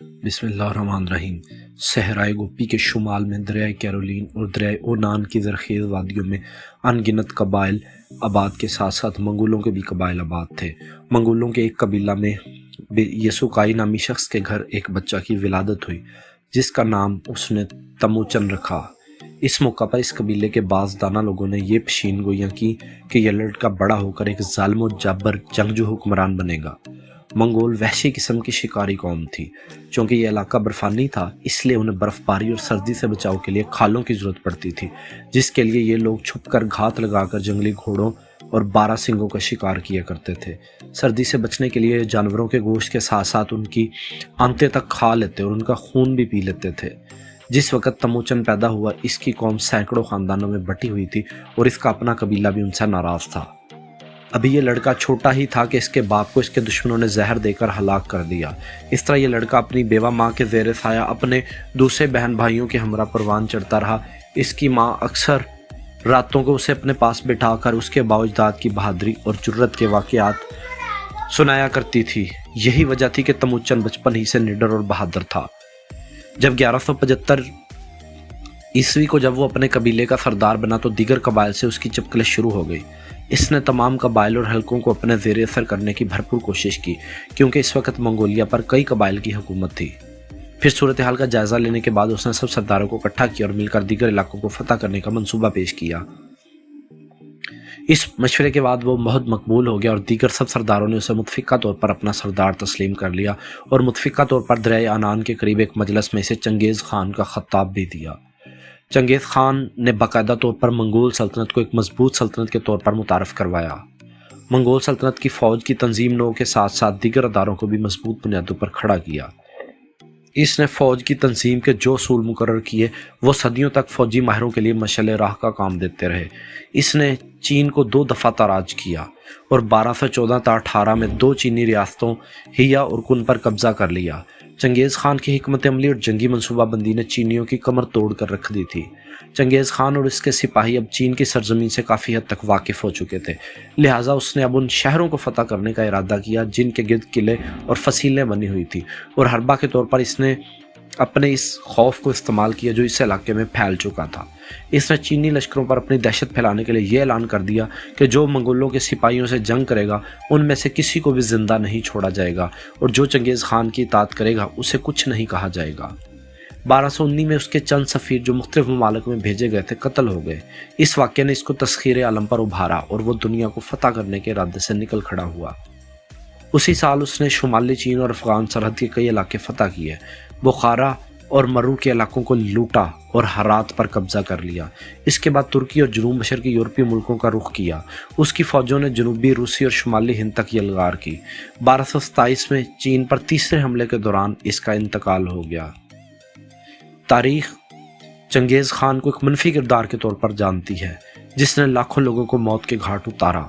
بسم اللہ الرحمن الرحیم۔ صحرائے گوپی کے شمال میں دریائے کیرولین اور دریائے اونان کی زرخیز وادیوں میں ان گنت قبائل آباد کے ساتھ ساتھ منگولوں کے بھی قبائل آباد تھے۔ منگولوں کے ایک قبیلہ میں یسوکائی نامی شخص کے گھر ایک بچہ کی ولادت ہوئی جس کا نام اس نے تموچن رکھا۔ اس موقع پر اس قبیلے کے بعض دانا لوگوں نے یہ پشین گوئیاں کی کہ یہ لڑکا بڑا ہو کر ایک ظالم و جابر جنگجو حکمران بنے گا۔ منگول وحشی قسم کی شکاری قوم تھی۔ چونکہ یہ علاقہ برفانی تھا اس لیے انہیں برف باری اور سردی سے بچاؤ کے لیے کھالوں کی ضرورت پڑتی تھی، جس کے لیے یہ لوگ چھپ کر گھات لگا کر جنگلی گھوڑوں اور 12 سنگوں کا شکار کیا کرتے تھے۔ سردی سے بچنے کے لیے جانوروں کے گوشت کے ساتھ ساتھ ان کی آنتیں تک کھا لیتے اور ان کا خون بھی پی لیتے تھے۔ جس وقت تموچن پیدا ہوا اس کی قوم سینکڑوں خاندانوں میں بٹی ہوئی تھی اور اس کا اپنا قبیلہ بھی ان سے ناراض تھا۔ ابھی یہ لڑکا چھوٹا ہی تھا کہ اس کے باپ کو اس کے دشمنوں نے زہر دے کر ہلاک کر دیا۔ اس طرح یہ لڑکا اپنی بیوہ ماں کے زیر سایہ اپنے دوسرے بہن بھائیوں کے ہمراہ پروان چڑھتا رہا۔ اس کی ماں اکثر راتوں کو اسے اپنے پاس بٹھا کر اس کے باء اجداد کی بہادری اور جرأت کے واقعات سنایا کرتی تھی۔ یہی وجہ تھی کہ تموچن بچپن ہی سے نڈر اور بہادر تھا۔ جب 1175 عیسوی کو جب وہ اپنے قبیلے کا سردار بنا تو دیگر قبائل سے اس کی چپکلش شروع ہو گئی۔ اس نے تمام قبائل اور حلقوں کو اپنے زیر اثر کرنے کی بھرپور کوشش کی کیونکہ اس وقت منگولیا پر کئی قبائل کی حکومت تھی۔ پھر صورتحال کا جائزہ لینے کے بعد اس نے سب سرداروں کو اکٹھا کیا اور مل کر دیگر علاقوں کو فتح کرنے کا منصوبہ پیش کیا۔ اس مشورے کے بعد وہ بہت مقبول ہو گیا اور دیگر سب سرداروں نے اسے متفقہ طور پر اپنا سردار تسلیم کر لیا اور متفقہ طور پر دریائے آنان کے قریب ایک مجلس میں اسے چنگیز خان کا خطاب بھی دیا۔ چنگیز خان نے باقاعدہ طور پر منگول سلطنت کو ایک مضبوط سلطنت کے طور پر متعارف کروایا۔ منگول سلطنت کی فوج کی تنظیم نو کے ساتھ ساتھ دیگر اداروں کو بھی مضبوط بنیادوں پر کھڑا کیا۔ اس نے فوج کی تنظیم کے جو اصول مقرر کیے وہ صدیوں تک فوجی ماہروں کے لیے مشعل راہ کا کام دیتے رہے۔ اس نے چین کو 2 دفعہ تاراج کیا اور 1214 تا 18 میں 2 چینی ریاستوں ہیا اور کن پر قبضہ کر لیا۔ چنگیز خان کی حکمت عملی اور جنگی منصوبہ بندی نے چینیوں کی کمر توڑ کر رکھ دی تھی۔ چنگیز خان اور اس کے سپاہی اب چین کی سرزمین سے کافی حد تک واقف ہو چکے تھے، لہٰذا اس نے اب ان شہروں کو فتح کرنے کا ارادہ کیا جن کے گرد قلعے اور فصیلیں بنی ہوئی تھی، اور حربہ کے طور پر اس نے اپنے اس خوف کو استعمال کیا جو اس علاقے میں پھیل چکا تھا۔ اس نے چینی لشکروں پر اپنی دہشت پھیلانے کے لیے یہ اعلان کر دیا کہ جو منگولوں کے سپاہیوں سے جنگ کرے گا ان میں سے کسی کو بھی زندہ نہیں چھوڑا جائے گا، اور جو چنگیز خان کی اطاعت کرے گا اسے کچھ نہیں کہا جائے گا۔ 1219 میں اس کے چند سفیر جو مختلف ممالک میں بھیجے گئے تھے قتل ہو گئے۔ اس واقعے نے اس کو تسخیر عالم پر ابھارا اور وہ دنیا کو فتح کرنے کے ارادے سے نکل کھڑا ہوا۔ اسی سال اس نے شمالی چین اور افغان سرحد کے کئی علاقے فتح کیے، بخارا اور مرو کے علاقوں کو لوٹا اور ہرات پر قبضہ کر لیا۔ اس کے بعد ترکی اور جنوب مشرقی یورپی ملکوں کا رخ کیا۔ اس کی فوجوں نے جنوبی روسی اور شمالی ہند تک یلغار کی۔ 1227 میں چین پر تیسرے حملے کے دوران اس کا انتقال ہو گیا۔ تاریخ چنگیز خان کو ایک منفی کردار کے طور پر جانتی ہے جس نے لاکھوں لوگوں کو موت کے گھاٹ اتارا۔